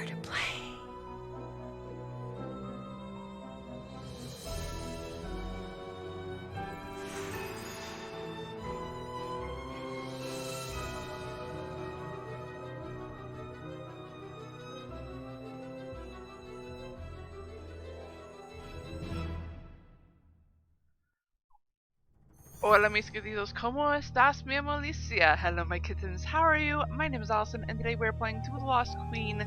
to play. Hola mis queridos, ¿cómo estás, mi Alicia? Hello my kittens, how are you? My name is Allison and today we're playing Tomb of the Lost Queen,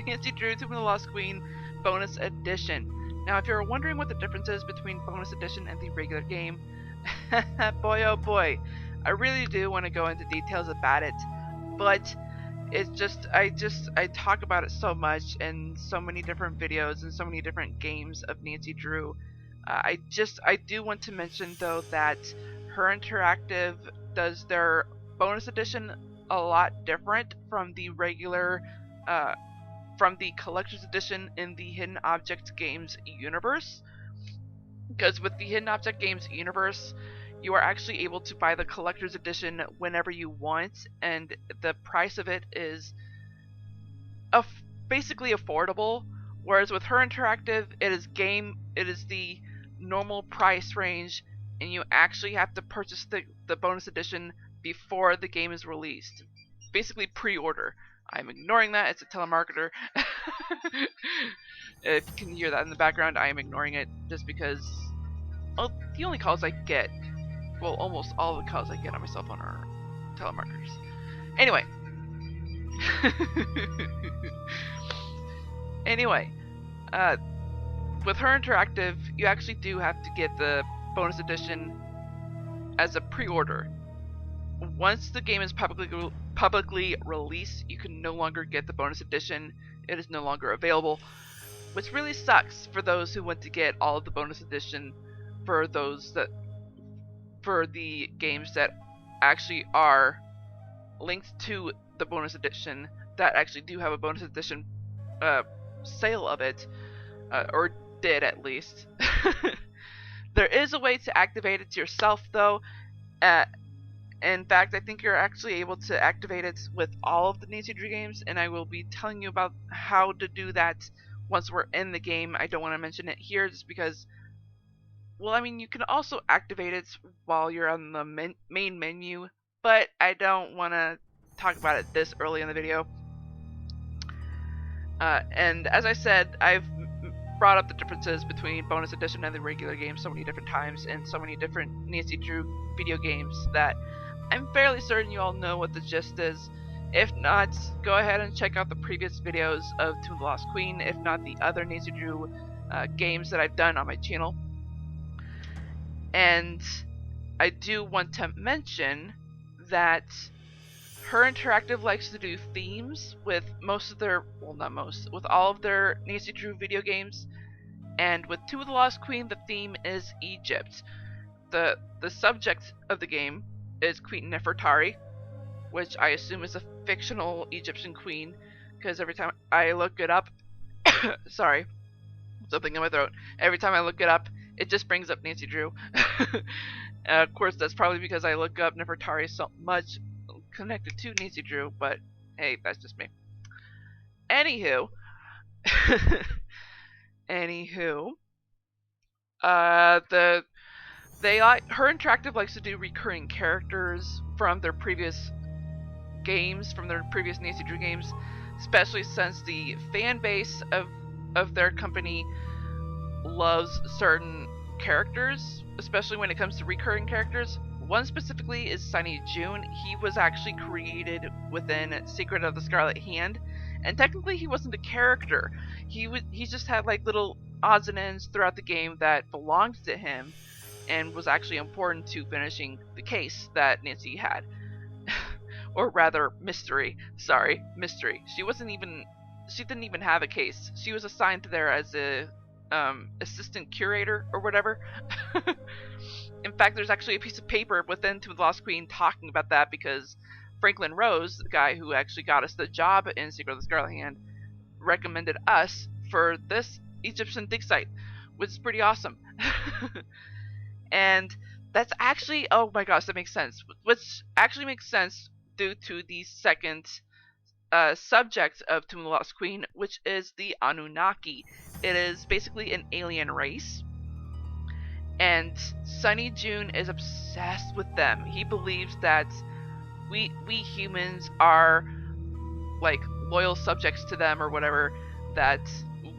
Nancy Drew Tomb of the Lost Queen Bonus Edition. Now if you're wondering what the difference is between Bonus Edition and the regular game, boy oh boy, I really do want to go into details about it, but it's I talk about it so much in so many different videos and so many different games of Nancy Drew. I do want to mention though that Her Interactive does their bonus edition a lot different from the regular, from the collector's edition in the Hidden Object Games universe. Because with the Hidden Object Games universe, you are actually able to buy the collector's edition whenever you want, and the price of it is basically affordable. Whereas with Her Interactive, it is the normal price range, and you actually have to purchase the bonus edition before the game is released. Basically pre-order. I'm ignoring that, it's a telemarketer. If you can hear that in the background, I am ignoring it just because, well, the only calls I get, well, almost all the calls I get on my cell phone are telemarketers. Anyway. Anyway, with Her Interactive, you actually do have to get the bonus edition as a pre-order. Once the game is publicly released, you can no longer get the bonus edition. It is no longer available, which really sucks for those who want to get all of the bonus edition for the games that actually are linked to the bonus edition, that actually do have a bonus edition sale of it, or did at least. There is a way to activate it yourself though. In fact, I think you're actually able to activate it with all of the Nancy Drew games, and I will be telling you about how to do that once we're in the game. I don't want to mention it here just because, well, I mean, you can also activate it while you're on the main menu, but I don't want to talk about it this early in the video. And as I said, I've brought up the differences between bonus edition and the regular game so many different times in so many different Nancy Drew video games that I'm fairly certain you all know what the gist is. If not, go ahead and check out the previous videos of Tomb of the Lost Queen, if not the other Nancy Drew games that I've done on my channel. And I do want to mention that Her Interactive likes to do themes with most of their, well, not most, with all of their Nancy Drew video games. And with Tomb of the Lost Queen, the theme is Egypt. The subject of the game is Queen Nefertari, which I assume is a fictional Egyptian queen, because every time I look it up, sorry, something in my throat. Every time I look it up, it just brings up Nancy Drew. Of course, that's probably because I look up Nefertari so much connected to Nancy Drew, but hey, that's just me. Anywho, Her Interactive likes to do recurring characters from their previous games, from their previous Nancy Drew games, especially since the fan base of their company loves certain characters, especially when it comes to recurring characters. One specifically is Sunny June. He was actually created within Secret of the Scarlet Hand, and technically he wasn't a character. He just had like little odds and ends throughout the game that belonged to him, and was actually important to finishing the case that Nancy had. Or rather, mystery. Sorry, mystery. She didn't even have a case. She was assigned there as a assistant curator or whatever. In fact, there's actually a piece of paper within Tomb of the Lost Queen talking about that, because Franklin Rose, the guy who actually got us the job in Secret of the Scarlet Hand, recommended us for this Egyptian dig site, which is pretty awesome. And that's actually, oh my gosh, that makes sense. Which actually makes sense due to the second subject of Tomb of the Lost Queen, which is the Anunnaki. It is basically an alien race, and Sunny June is obsessed with them. He believes that we humans are like loyal subjects to them or whatever, that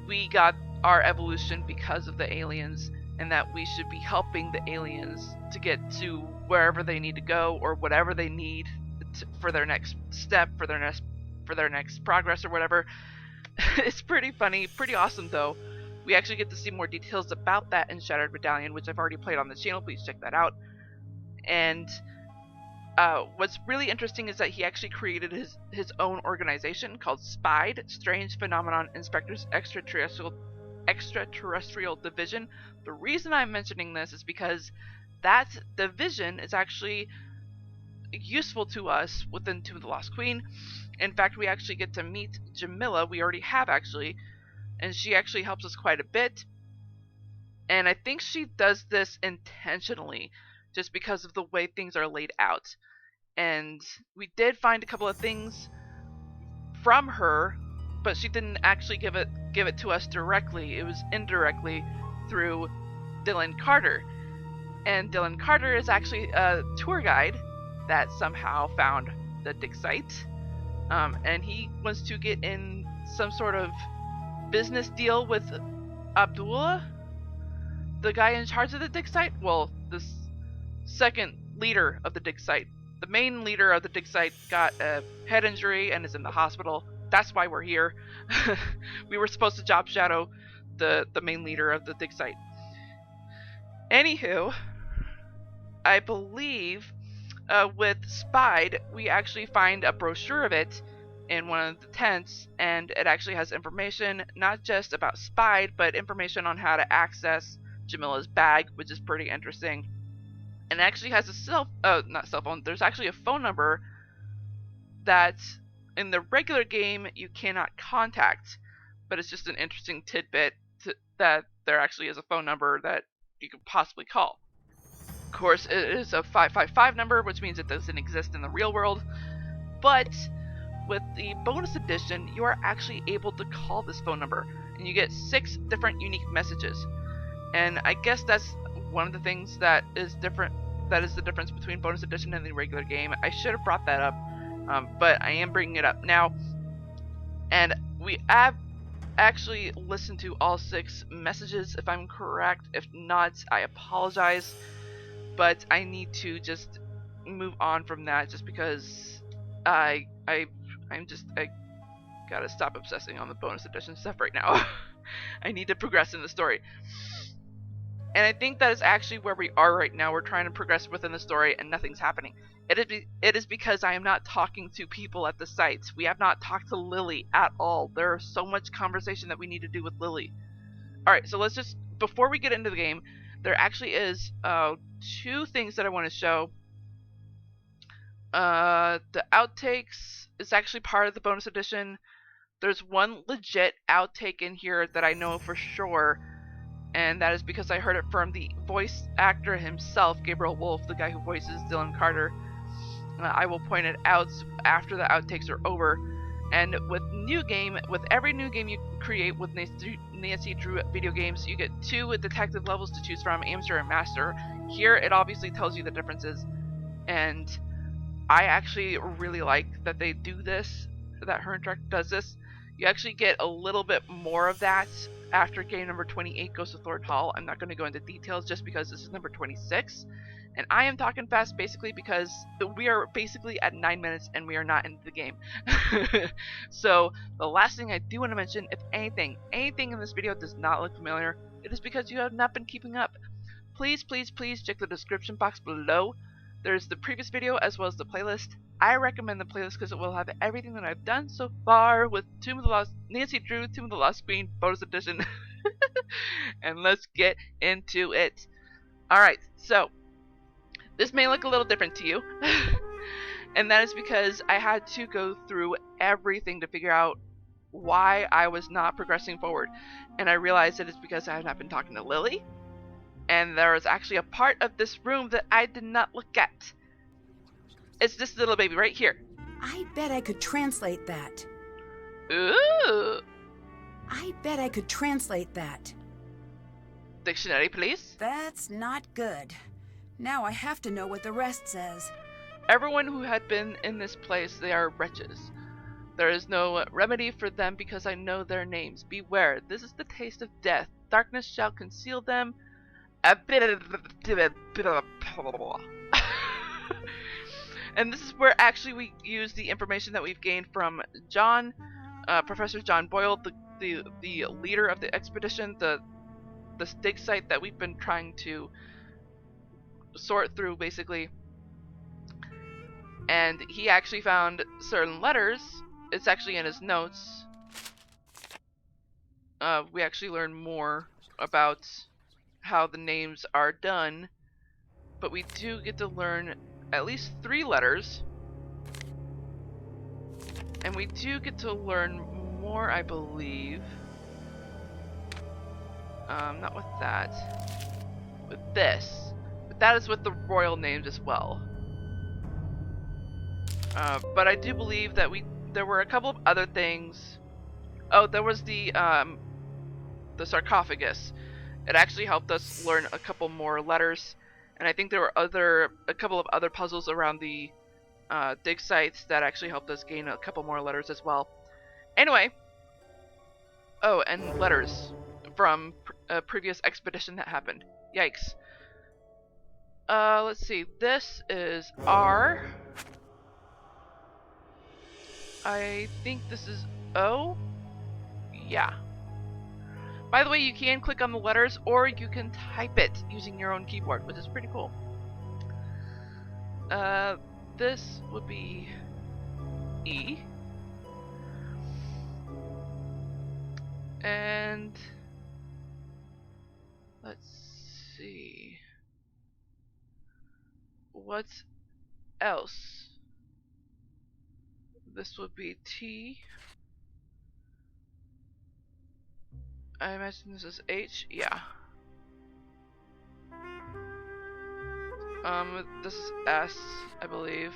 we got our evolution because of the aliens, and that we should be helping the aliens to get to wherever they need to go or whatever they need for their next step, for their next progress or whatever. It's pretty funny, pretty awesome though. We actually get to see more details about that in Shattered Medallion, which I've already played on the channel. Please check that out. And what's really interesting is that he actually created his own organization called SPIDE, Strange Phenomenon Inspectors Extraterrestrial Division. The reason I'm mentioning this is because that division is actually useful to us within Tomb of the Lost Queen. In fact, we actually get to meet Jamila. We already have, actually, and she actually helps us quite a bit. And I think she does this intentionally, just because of the way things are laid out. And we did find a couple of things from her, but she didn't actually give it to us directly. It was indirectly through Dylan Carter. And Dylan Carter is actually a tour guide that somehow found the dig site. And he wants to get in some sort of business deal with Abdullah, the guy in charge of the dig site. Well, the second leader of the dig site. The main leader of the dig site got a head injury and is in the hospital. That's why we're here. We were supposed to job shadow the main leader of the dig site. Anywho, I believe with SPIDE, we actually find a brochure of it in one of the tents, and it actually has information not just about SPIDE, but information on how to access Jamila's bag, which is pretty interesting. And it actually has a there's actually a phone number that in the regular game you cannot contact, but it's just an interesting tidbit that there actually is a phone number that you could possibly call. Of course, it is a 555 number, which means it doesn't exist in the real world, but with the bonus edition, you are actually able to call this phone number, and you get 6 different unique messages. And I guess that's one of the things that is different. That is the difference between bonus edition and the regular game. I should have brought that up, but I am bringing it up now. And we have actually listened to all 6 messages, if I'm correct. If not, I apologize. But I need to just move on from that, just because I gotta stop obsessing on the bonus edition stuff right now. I need to progress in the story. And I think that is actually where we are right now. We're trying to progress within the story and nothing's happening. It is because I am not talking to people at the sites. We have not talked to Lily at all. There is so much conversation that we need to do with Lily. Alright, so let's just, before we get into the game, there actually is 2 things that I want to show. The outtakes is actually part of the bonus edition. There's one legit outtake in here that I know for sure, and that is because I heard it from the voice actor himself, Gabriel Wolf, the guy who voices Dylan Carter. I will point it out after the outtakes are over. And with every new game you create with Nancy Drew video games, you get 2 detective levels to choose from, amateur and master. Here it obviously tells you the differences, and I actually really like that they do this, that Herntruck does this. You actually get a little bit more of that after game number 28 goes to Thornton Hall. I'm not going to go into details just because this is number 26. And I am talking fast basically because we are basically at 9 minutes and we are not into the game. So the last thing I do want to mention, if anything in this video does not look familiar, it is because you have not been keeping up. Please check the description box below. There's the previous video as well as the playlist. I recommend the playlist because it will have everything that I've done so far with Nancy Drew, Tomb of the Lost Queen, bonus edition. And let's get into it. Alright, so this may look a little different to you. And that is because I had to go through everything to figure out why I was not progressing forward. And I realized that it's because I have not been talking to Lily. And there is actually a part of this room that I did not look at. It's this little baby right here. I bet I could translate that. Ooh! I bet I could translate that. Dictionary, please. That's not good. Now I have to know what the rest says. Everyone who had been in this place, they are wretches. There is no remedy for them because I know their names. Beware, this is the taste of death. Darkness shall conceal them. And this is where actually we use the information that we've gained from John, Professor John Boyle, the leader of the expedition, the dig site that we've been trying to sort through basically. And he actually found certain letters. It's actually in his notes. We actually learn more about how the names are done, but we do get to learn at least 3 letters, and we do get to learn more, I believe. Not with that, with this, but that is with the royal names as well. But I do believe that there were a couple of other things. Oh, there was the sarcophagus. It actually helped us learn a couple more letters, and I think there were a couple of other puzzles around the dig sites that actually helped us gain a couple more letters as well. Anyway, oh, and letters from a previous expedition that happened. Yikes. Let's see. This is R. I think this is O. Yeah. By the way, you can click on the letters, or you can type it using your own keyboard, which is pretty cool. This would be E. And let's see. What else? This would be T. I imagine this is H. Yeah. This is S, I believe.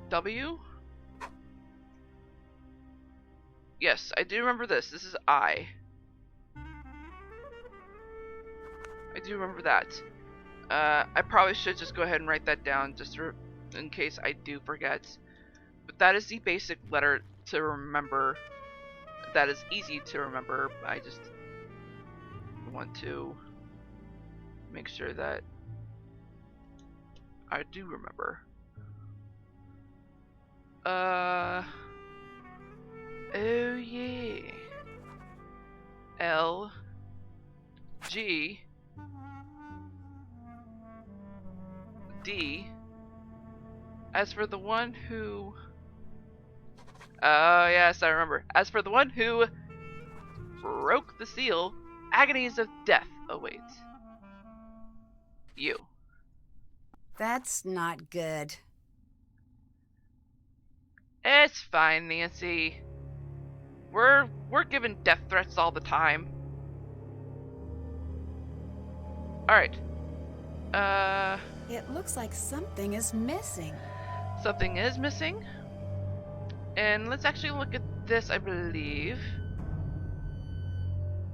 W? Yes, I do remember this. This is I. I do remember that. I probably should just go ahead and write that down just in case I do forget. But that is the basic letter to remember. That is easy to remember. I just want to make sure that I do remember. Oh yeah. L G D. As for the one who... Oh yes, I remember. As for the one who broke the seal, agonies of death await you. That's not good. It's fine, Nancy. We're given death threats all the time. Alright. It looks like something is missing. Something is missing. And let's actually look at this, I believe.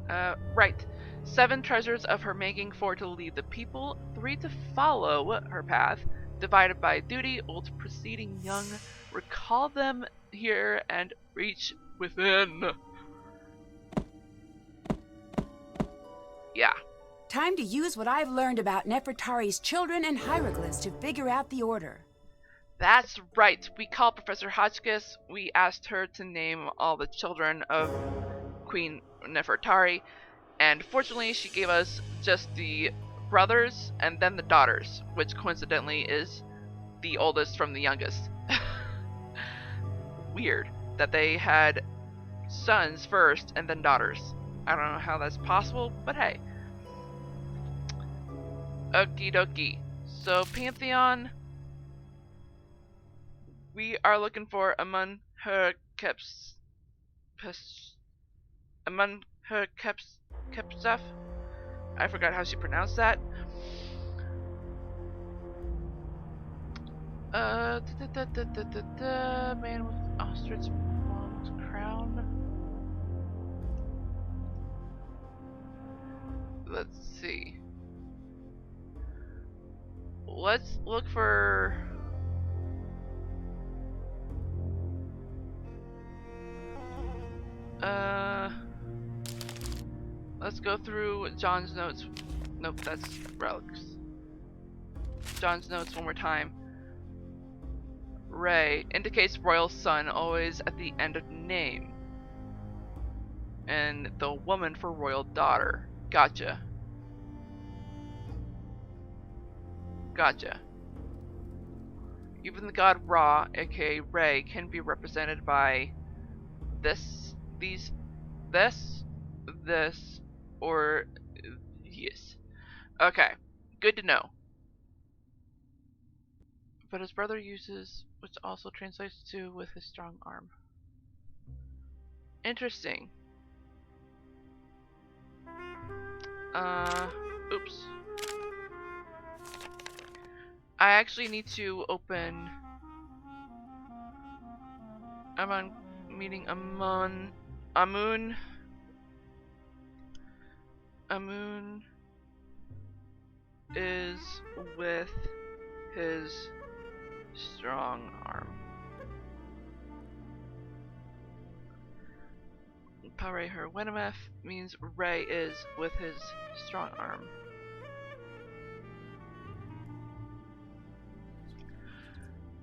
Right. 7 treasures of her making, 4 to lead the people, 3 to follow her path, divided by duty, old proceeding young. Recall them here and reach within. Yeah. Time to use what I've learned about Nefertari's children and hieroglyphs to figure out the order. That's right. We called Professor Hotchkiss. We asked her to name all the children of Queen Nefertari, and fortunately she gave us just the brothers and then the daughters, which coincidentally is the oldest from the youngest. Weird that they had sons first and then daughters. I don't know how that's possible, but hey. Okie dokie. So Pantheon, we are looking for Amun-Her-Khepsef. I forgot how she pronounced that. Man with ostrich bombed crown. Let's see. Let's look for. Let's go through John's notes. Nope, that's relics. John's notes one more time. Ray indicates royal son always at the end of name. And the woman for royal daughter. Gotcha. Gotcha. Even the god Ra, aka Ray, can be represented by this, these, this, or yes. Okay, good to know. But his brother uses, which also translates to with his strong arm. Interesting. Oops. I actually need to open. I'm on meeting Amun. Amun is with his strong arm. Pare her Wenameth means Ray is with his strong arm.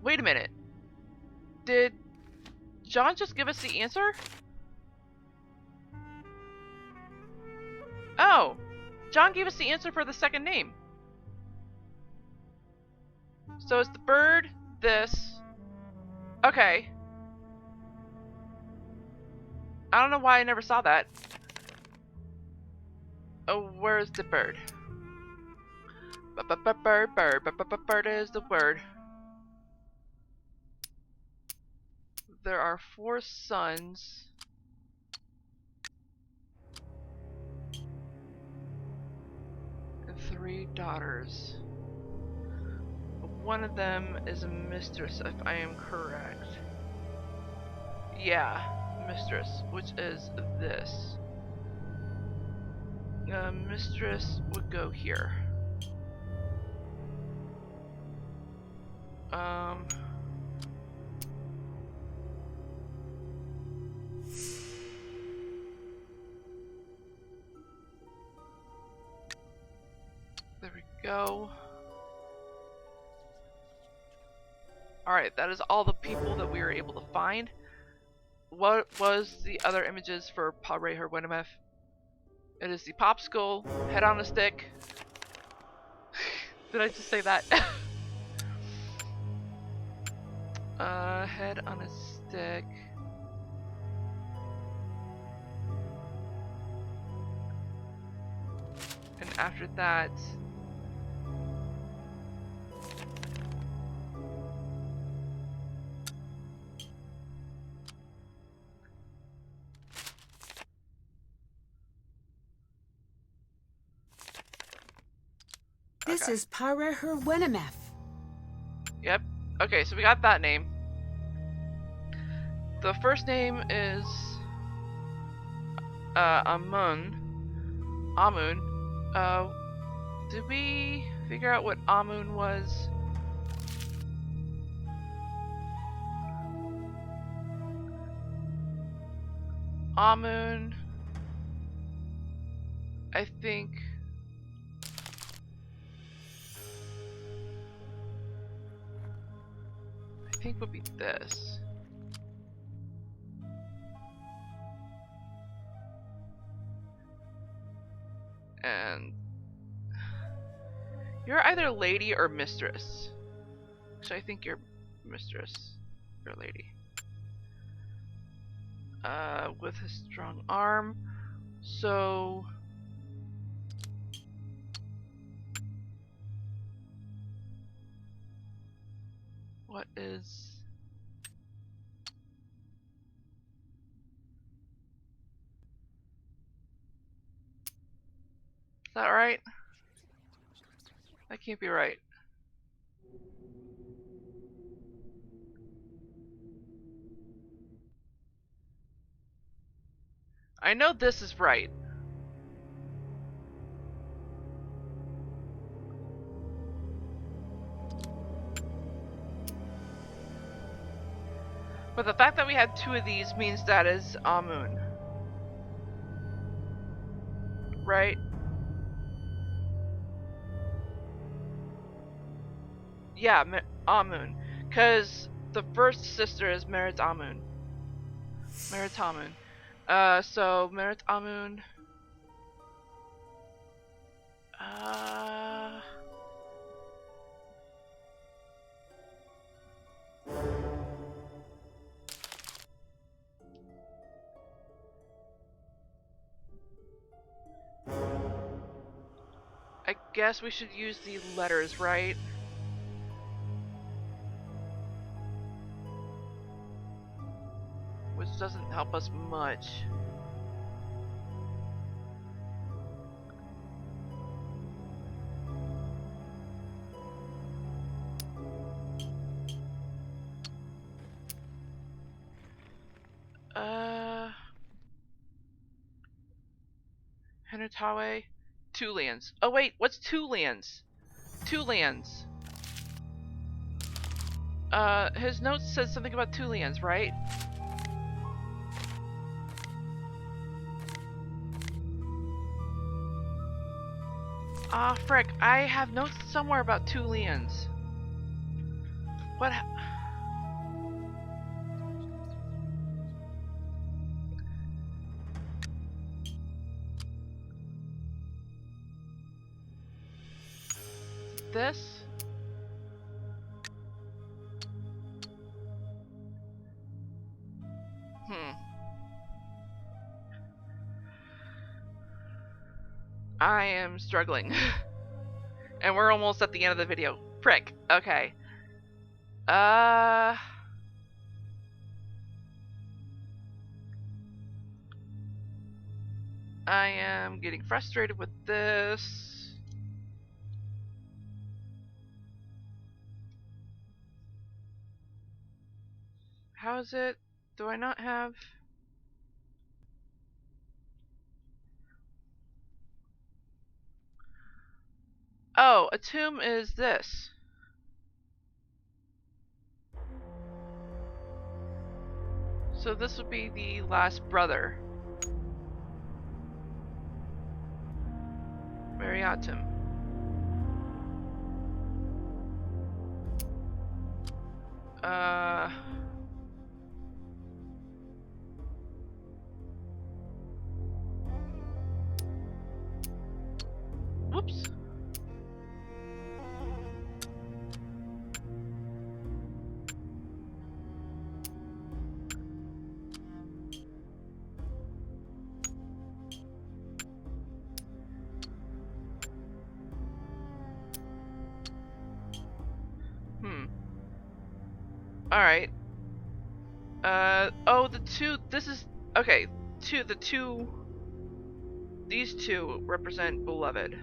Wait a minute. Did John just give us the answer? Oh, John gave us the answer for the second name. So it's the bird, this. Okay. I don't know why I never saw that. Oh, where's the bird? Bird is the word. There are 4 sons. And 3 daughters. One of them is a mistress, if I am correct. Yeah, mistress, which is this. Mistress would go here. There we go. Alright, that is all the people that we were able to find. What was the other images for Pare her Wenameth? It is the popsicle, head on a stick. Did I just say that? Head on a stick. And after that, This is Pare her Wenameth. Yep. Okay, so we got that name. The first name is Amun. Did we figure out what Amun was? Amun, I think. Would be this. And you're either lady or mistress. So I think you're mistress. You're lady. With a strong arm. So what is that right? That can't be right. I know this is right. But the fact that we had two of these means that is Amun. Right? Yeah, Amun. Because the first sister is Merit Amun. Meritamun. So Merit Amun. I guess we should use the letters, right? Which doesn't help us much. Henutawe. Two lands. Oh wait, what's two lands? Two lands. His notes says something about two lands, right? Ah, frick. I have notes somewhere about two lands. What? This? I am struggling. And we're almost at the end of the video. Prick. Okay. I am getting frustrated with this. How is it? Do I not have... Oh, a tomb is this. So this would be the last brother. Mariatim. Whoops. Alright. Oh, the two, this is, okay, these two represent beloved.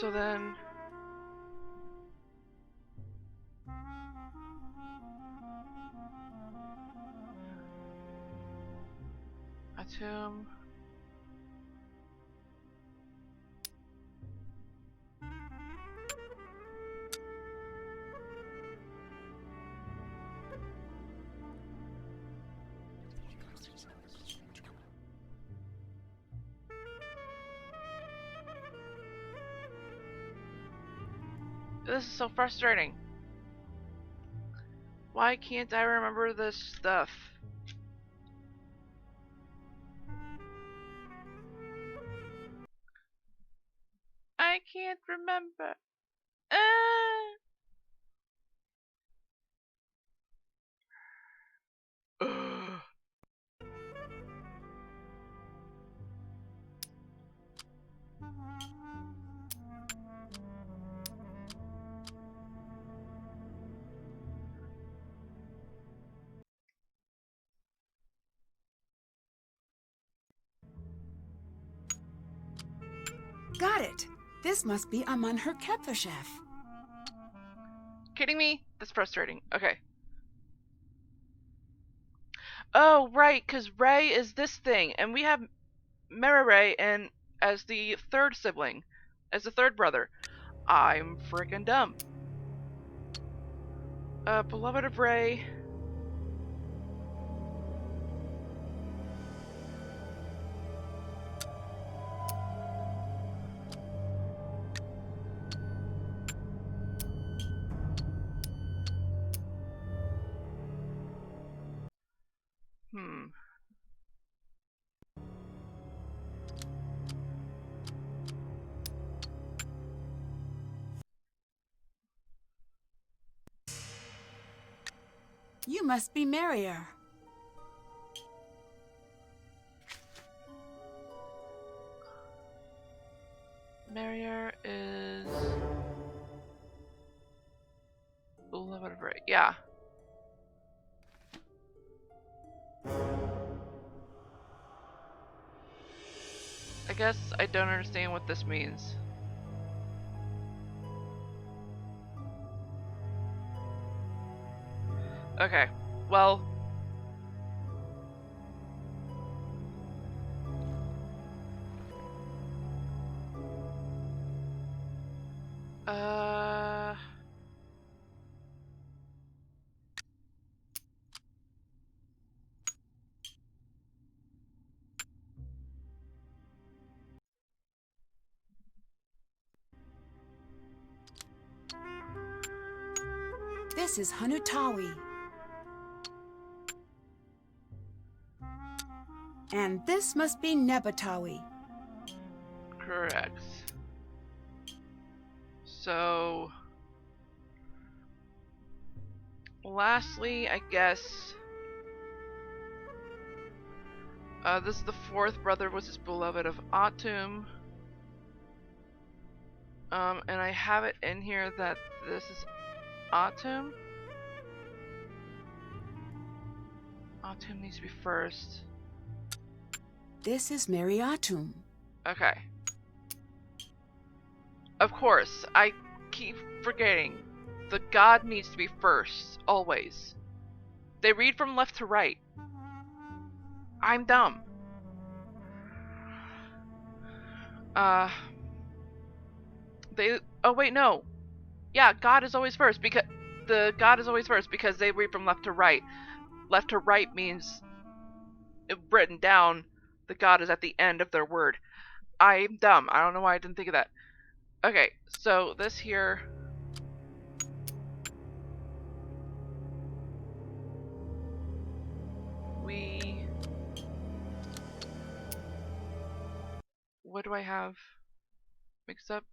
So then... a tomb... This is so frustrating. Why can't I remember this stuff? I can't remember. got it. This must be Amun her Kepferchef. Kidding me? That's frustrating. Okay. Oh, right, because Ray is this thing, and we have Merere and as the third sibling, as the third brother. I'm freaking dumb. Beloved of Ray. You must be Merrier. Merrier is beloved of Ray. Yeah. I guess I don't understand what this means. Okay, well... This is Hanutawi. And this must be Nebatawi. Correct. So... lastly, I guess... this is the fourth brother, was his beloved of Atum. And I have it in here that this is Atum. Atum needs to be first. This is Meriatum. Okay. Of course, I keep forgetting. The god needs to be first, always. They read from left to right. I'm dumb. Oh wait, no. Yeah, God is always first because the God is always first because they read from left to right. Left to right means, if written down, the God is at the end of their word. I'm dumb. I don't know why I didn't think of that. Okay, so this here. What do I have mixed up?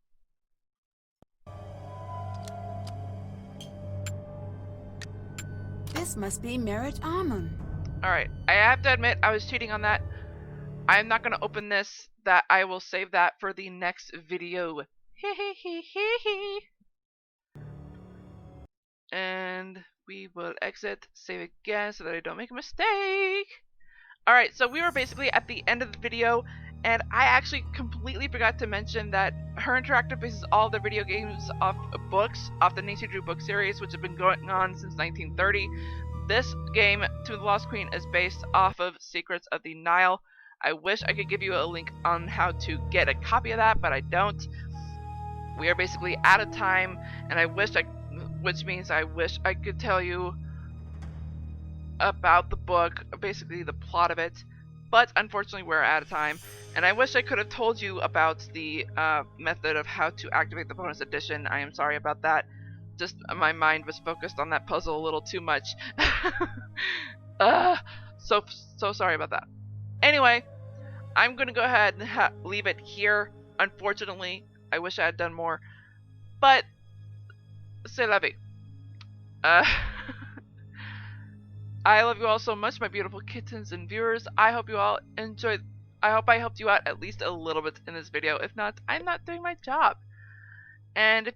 This must be Merit Amun. Alright, I have to admit I was cheating on that. I'm not going to open this. That I will save that for the next video. And we will exit, save again so that I don't make a mistake. Alright, so we were basically at the end of the video, and I actually completely forgot to mention that Her Interactive bases all their video games off of books, off the Nancy Drew book series, which have been going on since 1930. This game, To the Lost Queen, is based off of Secrets of the Nile. I wish I could give you a link on how to get a copy of that, but I don't. We are basically out of time, and which means I wish I could tell you about the book, basically the plot of it, but unfortunately we're out of time, and I wish I could have told you about the method of how to activate the bonus edition. I am sorry about that. Just my mind was focused on that puzzle a little too much. So sorry about that. Anyway, I'm gonna go ahead and leave it here. Unfortunately, I wish I had done more, but c'est la vie. I love you all so much, my beautiful kittens and viewers. I hope you all enjoyed. I hope I helped you out at least a little bit in this video. If not, I'm not doing my job. And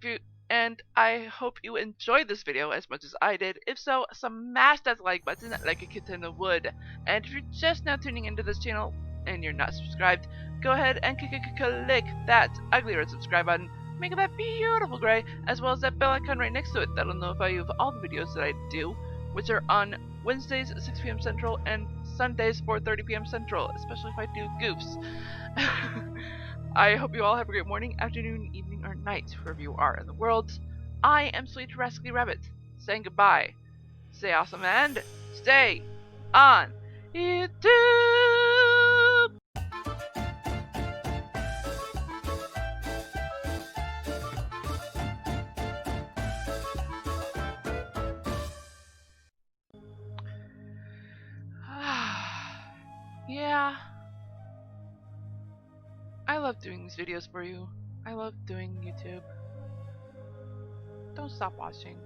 I hope you enjoyed this video as much as I did. If so, smash that like button like a kitten would. And if you're just now tuning into this channel and you're not subscribed, go ahead and click that ugly red subscribe button, make it that beautiful gray, as well as that bell icon right next to it. That'll notify you of all the videos that I do, which are on Wednesdays at 6 p.m. Central and Sundays 4:30 p.m. Central, especially if I do goofs. I hope you all have a great morning, afternoon, evening, or night, wherever you are in the world. I am Sweet Rascally Rabbit, saying goodbye. Stay awesome and stay on YouTube! Yeah. I love doing these videos for you. I love doing YouTube. Don't stop watching.